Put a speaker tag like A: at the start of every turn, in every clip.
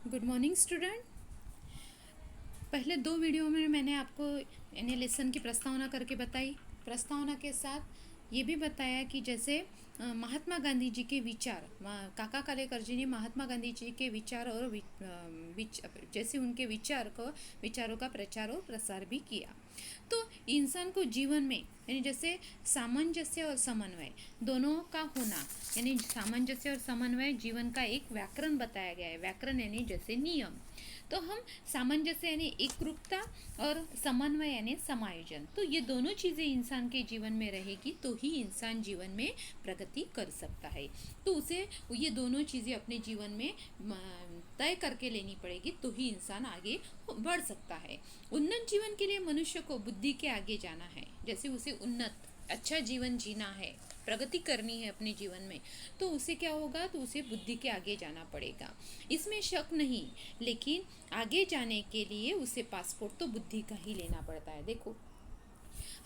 A: Good morning student. पहले दो video में मैंने आपको यानी लेसन की प्रस्तावना करके बताई। प्रस्तावना के साथ ये भी बताया कि जैसे महात्मा गांधी जी के विचार, काका कालेकर जी ने महात्मा गांधी जी के विचार और जैसे उनके विचारों का प्रचार और प्रसार भी किया। तो इंसान को जीवन में यानी जैसे सामंजस्य और समन्वय दोनों का होना, यानी सामंजस्य और समन्वय जीवन का एक व्याकरण बताया गया है। व्याकरण यानी जैसे नियम। तो हम सामंजस्य यानी एकरूपता और समन्वय यानी समायोजन, तो ये दोनों चीज़ें इंसान के जीवन में रहेगी तो ही इंसान जीवन में प्रगति कर सकता है। तो उसे ये दोनों चीज़ें अपने जीवन में तय करके लेनी पड़ेगी तो ही इंसान आगे बढ़ सकता है। उन्नत जीवन के लिए मनुष्य को बुद्धि के आगे जाना है। जैसे उसे उन्नत अच्छा जीवन जीना है, प्रगति करनी है अपने जीवन में, तो उसे क्या होगा, तो उसे बुद्धि के आगे जाना पड़ेगा, इसमें शक नहीं। लेकिन आगे जाने के लिए उसे पासपोर्ट तो बुद्धि का ही लेना पड़ता है। देखो,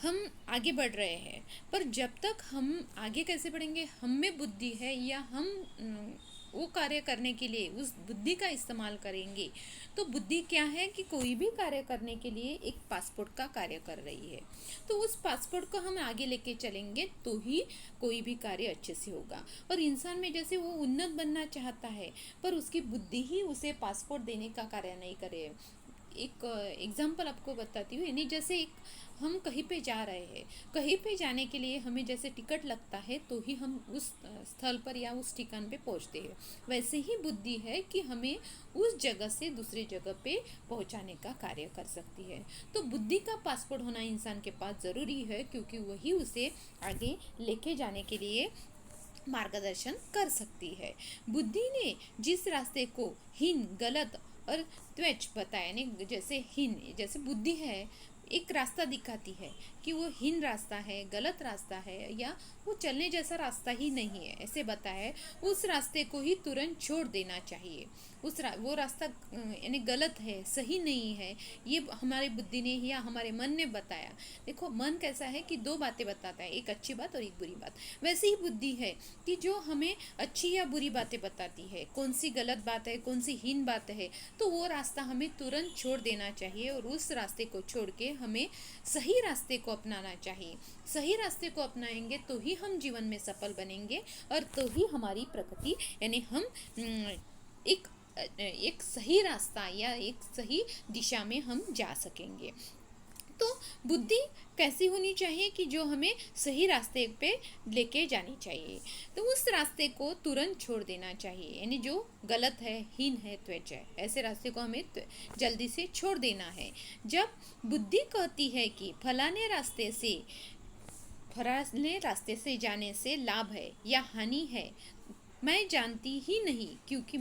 A: हम आगे बढ़ रहे हैं, पर जब तक हम आगे कैसे बढ़ेंगे, हम में बुद्धि है या हम वो कार्य करने के लिए उस बुद्धि का इस्तेमाल करेंगे। तो बुद्धि क्या है कि कोई भी कार्य करने के लिए एक पासपोर्ट का कार्य कर रही है। तो उस पासपोर्ट को हम आगे लेके चलेंगे तो ही कोई भी कार्य अच्छे से होगा। और इंसान में जैसे वो उन्नत बनना चाहता है, पर उसकी बुद्धि ही उसे पासपोर्ट देने का कार्य नहीं करे। एक एग्जाम्पल आपको बताती हूँ, यानी जैसे एक हम कहीं पे जा रहे हैं, कहीं पे जाने के लिए हमें जैसे टिकट लगता है तो ही हम उस स्थल पर या उस ठिकान पे पहुँचते हैं। वैसे ही बुद्धि है कि हमें उस जगह से दूसरी जगह पे पहुँचाने का कार्य कर सकती है। तो बुद्धि का पासपोर्ट होना इंसान के पास ज़रूरी है, क्योंकि वही उसे आगे लेके जाने के लिए मार्गदर्शन कर सकती है। बुद्धि ने जिस रास्ते को हीन, गलत और त्वच बताया, यानी जैसे हीन जैसे बुद्धि है एक रास्ता दिखाती है कि वो हीन रास्ता है, गलत रास्ता है या वो चलने जैसा रास्ता ही नहीं है, ऐसे बताया, उस रास्ते को ही तुरंत छोड़ देना चाहिए। वो रास्ता यानी गलत है, सही नहीं है, ये हमारी बुद्धि ने या हमारे मन ने बताया। देखो, मन कैसा है कि दो बातें बताता है, एक अच्छी बात और एक बुरी बात। वैसे ही बुद्धि है कि जो हमें अच्छी या बुरी बातें बताती है, कौन सी गलत बात है, कौन सी हीन बात है, तो वो रास्ता हमें तुरंत छोड़ देना चाहिए और उस रास्ते को छोड़ के हमें सही रास्ते को अपनाना चाहिए। सही रास्ते को अपनाएंगे तो ही हम जीवन में सफल बनेंगे और तो ही हमारी प्रगति, यानी हम एक सही रास्ता या एक सही दिशा में हम जा सकेंगे। तो बुद्धि कैसी होनी चाहिए कि जो हमें सही रास्ते पे लेके जानी चाहिए, तो उस रास्ते को तुरंत छोड़ देना चाहिए, यानी जो गलत है, हीन है, त्वच है, ऐसे रास्ते को हमें जल्दी से छोड़ देना है। जब बुद्धि कहती है कि फलाने रास्ते से जाने से लाभ है या हानि है, मैं जानती ही नहीं, क्योंकि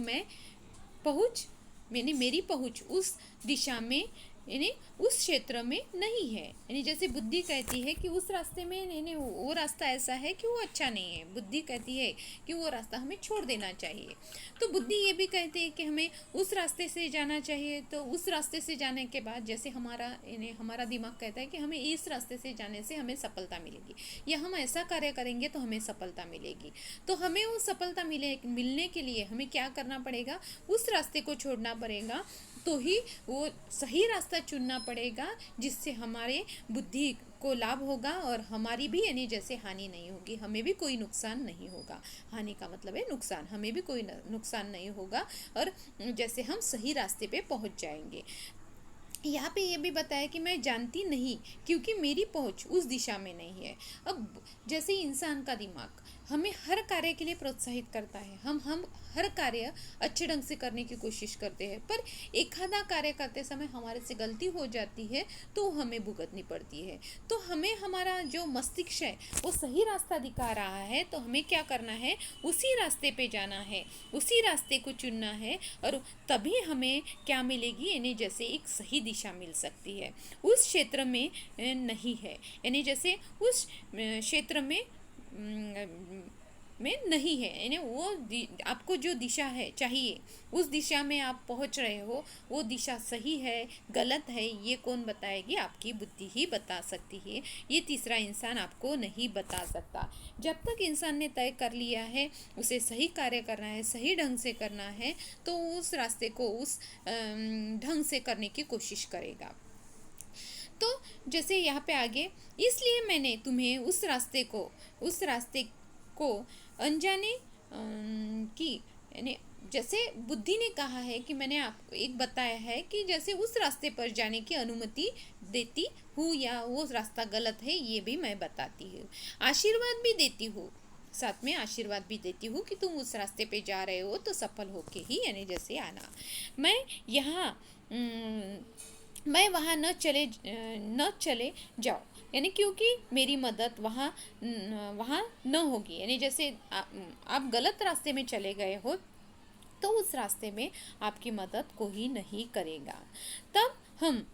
A: मेरी पहुँच उस दिशा में यानी उस क्षेत्र में नहीं है। यानी जैसे बुद्धि कहती है कि उस रास्ते में यानी वो रास्ता ऐसा है कि वो अच्छा नहीं है, बुद्धि कहती है कि वो रास्ता हमें छोड़ देना चाहिए। तो बुद्धि ये भी कहती है कि हमें उस रास्ते से जाना चाहिए, तो उस रास्ते से जाने के बाद जैसे हमारा दिमाग कहता है कि हमें इस रास्ते से जाने से हमें सफलता मिलेगी या हम ऐसा कार्य करेंगे तो हमें सफलता मिलेगी। तो हमें वो सफलता मिलने के लिए हमें क्या करना पड़ेगा, उस रास्ते को छोड़ना पड़ेगा, तो ही वो सही रास्ता चुनना पड़ेगा जिससे हमारे बुद्धि को लाभ होगा और हमारी भी यानी जैसे हानि नहीं होगी, हमें भी कोई नुकसान नहीं होगा। हानि का मतलब है नुकसान, हमें भी कोई नुकसान नहीं होगा और जैसे हम सही रास्ते पे पहुंच जाएंगे। यहाँ पे ये भी बताया कि मैं जानती नहीं, क्योंकि मेरी पहुँच उस दिशा में नहीं है। अब जैसे इंसान का दिमाग हमें हर कार्य के लिए प्रोत्साहित करता है, हम हर कार्य अच्छे ढंग से करने की कोशिश करते हैं, पर एक आधा कार्य करते समय हमारे से गलती हो जाती है तो हमें भुगतनी पड़ती है। तो हमें हमारा जो मस्तिष्क है वो सही रास्ता दिखा रहा है, तो हमें क्या करना है, उसी रास्ते पे जाना है, उसी रास्ते को चुनना है और तभी हमें क्या मिलेगी, यानी जैसे एक सही दिशा मिल सकती है। उस क्षेत्र में नहीं है, यानी जैसे उस क्षेत्र में में नहीं है, यानी वो आपको जो दिशा है चाहिए उस दिशा में आप पहुंच रहे हो, वो दिशा सही है गलत है ये कौन बताएगी, आपकी बुद्धि ही बता सकती है, ये तीसरा इंसान आपको नहीं बता सकता। जब तक इंसान ने तय कर लिया है उसे सही कार्य करना है, सही ढंग से करना है, तो उस रास्ते को उस ढंग से करने की कोशिश करेगा। तो जैसे यहाँ पे आगे, इसलिए मैंने तुम्हें उस रास्ते को अनजाने की, यानी जैसे बुद्धि ने कहा है कि मैंने आपको एक बताया है कि जैसे उस रास्ते पर जाने की अनुमति देती हूँ, या वो रास्ता गलत है ये भी मैं बताती हूँ, आशीर्वाद भी देती हूँ, साथ में आशीर्वाद भी देती हूँ कि तुम उस रास्ते पे जा रहे हो तो सफल होके ही, यानी जैसे आना। मैं यहाँ मैं वहाँ न चले जाओ, यानी क्योंकि मेरी मदद वहाँ न होगी, यानी जैसे आप गलत रास्ते में चले गए हो तो उस रास्ते में आपकी मदद कोई नहीं करेगा। तब हम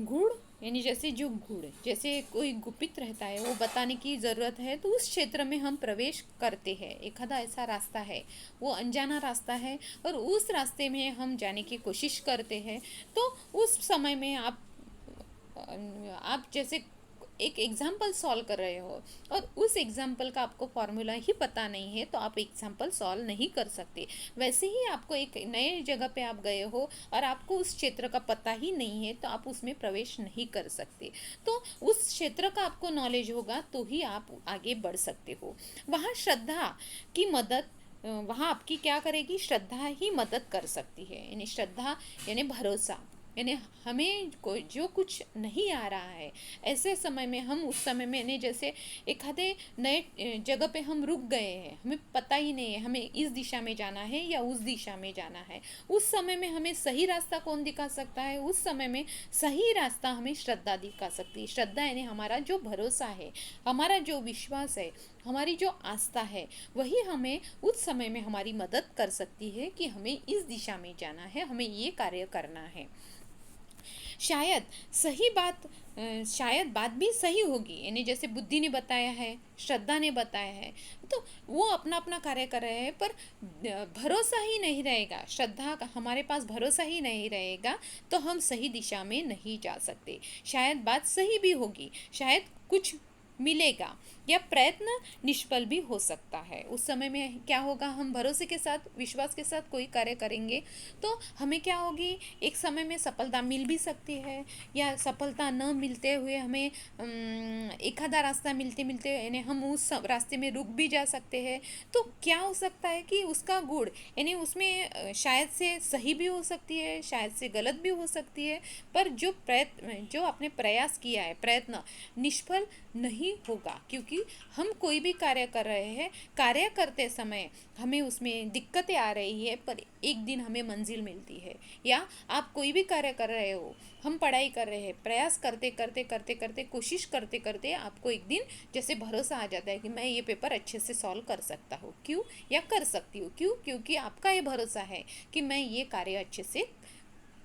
A: गुड़, यानी जैसे जो गुड़ जैसे कोई गुपित रहता है वो बताने की ज़रूरत है, तो उस क्षेत्र में हम प्रवेश करते हैं। एखादा ऐसा रास्ता है वो अनजाना रास्ता है और उस रास्ते में हम जाने की कोशिश करते हैं, तो उस समय में आप जैसे एक एग्जाम्पल सॉल्व कर रहे हो और उस एग्जाम्पल का आपको फॉर्मूला ही पता नहीं है तो आप एग्जाम्पल सॉल्व नहीं कर सकते। वैसे ही आपको एक नए जगह पे आप गए हो और आपको उस क्षेत्र का पता ही नहीं है तो आप उसमें प्रवेश नहीं कर सकते। तो उस क्षेत्र का आपको नॉलेज होगा तो ही आप आगे बढ़ सकते हो। वहाँ श्रद्धा की मदद, वहाँ आपकी क्या करेगी, श्रद्धा ही मदद कर सकती है। यानी श्रद्धा यानी भरोसा, यानी हमें कोई जो कुछ नहीं आ रहा है ऐसे समय में हम उस समय में, यानी जैसे एक आधे नए जगह पे हम रुक गए हैं, हमें पता ही नहीं है हमें इस दिशा में जाना है या उस दिशा में जाना है, उस समय में हमें सही रास्ता कौन दिखा सकता है, उस समय में सही रास्ता हमें श्रद्धा दिखा सकती है। श्रद्धा यानी हमारा जो भरोसा है, हमारा जो विश्वास है, हमारी जो आस्था है, वही हमें उस समय में हमारी मदद कर सकती है कि हमें इस दिशा में जाना है, हमें ये कार्य करना है। शायद शायद बात भी सही होगी, यानी जैसे बुद्धि ने बताया है, श्रद्धा ने बताया है, तो वो अपना अपना कार्य कर रहे हैं, पर भरोसा ही नहीं रहेगा, श्रद्धा का हमारे पास भरोसा ही नहीं रहेगा तो हम सही दिशा में नहीं जा सकते। शायद बात सही भी होगी, शायद कुछ मिलेगा, या प्रयत्न निष्फल भी हो सकता है। उस समय में क्या होगा, हम भरोसे के साथ विश्वास के साथ कोई कार्य करेंगे तो हमें क्या होगी, एक समय में सफलता मिल भी सकती है, या सफलता न मिलते हुए हमें एक आधा रास्ता मिलते मिलते यानी हम उस रास्ते में रुक भी जा सकते हैं। तो क्या हो सकता है कि उसका गुण यानी उसमें शायद से सही भी हो सकती है, शायद से गलत भी हो सकती है, पर जो आपने प्रयास किया है, प्रयत्न निष्फल नहीं होगा, क्योंकि हम कोई भी कार्य कर रहे हैं, कार्य करते समय हमें उसमें दिक्कतें आ रही है पर एक दिन हमें मंजिल मिलती है। या आप कोई भी कार्य कर रहे हो, हम पढ़ाई कर रहे हैं, प्रयास करते करते करते करते कोशिश करते करते आपको एक दिन जैसे भरोसा आ जाता है कि मैं ये पेपर अच्छे से सॉल्व कर सकता हूँ, क्यों, या कर सकती हूँ, क्यों, क्योंकि आपका ये भरोसा है कि मैं ये कार्य अच्छे से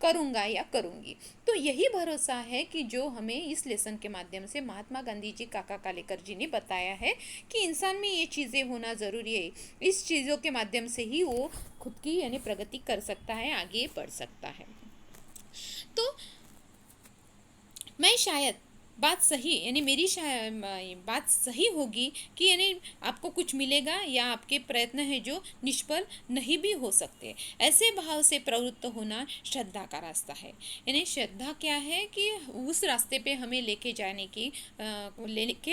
A: करूँगा या करूँगी। तो यही भरोसा है कि जो हमें इस लेसन के माध्यम से महात्मा गांधी जी, काका कालेकर जी ने बताया है कि इंसान में ये चीज़ें होना ज़रूरी है, इस चीज़ों के माध्यम से ही वो खुद की यानी प्रगति कर सकता है, आगे बढ़ सकता है। तो मैं शायद बात सही यानी मेरी बात सही होगी कि यानी आपको कुछ मिलेगा, या आपके प्रयत्न है जो निष्फल नहीं भी हो सकते। ऐसे भाव से प्रवृत्त होना श्रद्धा का रास्ता है। यानी श्रद्धा क्या है कि उस रास्ते पे हमें लेके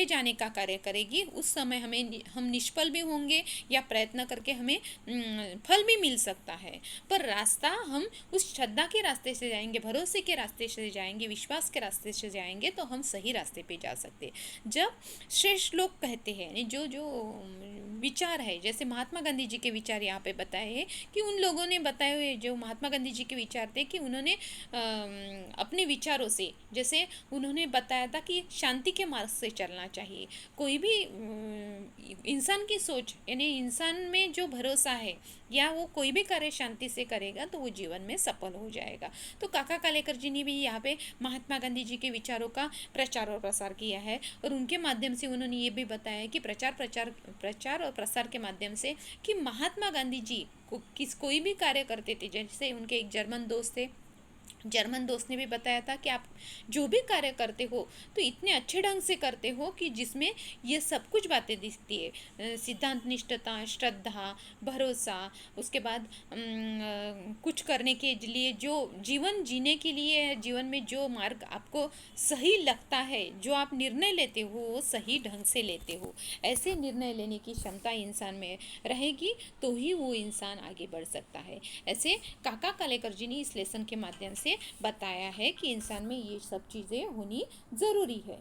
A: जाने का कार्य करेगी। उस समय हम निष्फल भी होंगे या प्रयत्न करके हमें फल भी मिल सकता है, पर रास्ता हम उस श्रद्धा के रास्ते से जाएंगे, भरोसे के रास्ते से जाएंगे, विश्वास के रास्ते से जाएंगे तो हम सही रास्ते पे जा सकते। जब श्रेष्ठ लोग कहते हैं, जो जो विचार है, जैसे महात्मा गांधी जी के विचार यहाँ पे बताए हैं कि उन लोगों ने बताए हुए जो महात्मा गांधी जी के विचार थे कि उन्होंने अपने विचारों से, जैसे उन्होंने बताया था कि शांति के मार्ग से चलना चाहिए। कोई भी इंसान की सोच यानी इंसान में जो भरोसा है, या वो कोई भी कार्य शांति से करेगा तो वो जीवन में सफल हो जाएगा। तो काका कालेकर जी ने भी यहाँ पे महात्मा गांधी जी के विचारों का प्रचार और प्रसार किया है, और उनके माध्यम से उन्होंने ये भी बताया कि प्रचार और प्रसार के माध्यम से कि महात्मा गांधी जी को कोई भी कार्य करते थे। जैसे उनके एक जर्मन दोस्त ने भी बताया था कि आप जो भी कार्य करते हो तो इतने अच्छे ढंग से करते हो कि जिसमें ये सब कुछ बातें दिखती है, सिद्धांत निष्ठता, श्रद्धा, भरोसा, उसके बाद कुछ करने के लिए, जो जीवन जीने के लिए जीवन में जो मार्ग आपको सही लगता है, जो आप निर्णय लेते हो वो सही ढंग से लेते हो, ऐसे निर्णय लेने की क्षमता इंसान में रहेगी तो ही वो इंसान आगे बढ़ सकता है। ऐसे काका कालेकर जी ने इस लेसन के माध्यम से बताया है कि इंसान में ये सब चीज़ें होनी ज़रूरी है।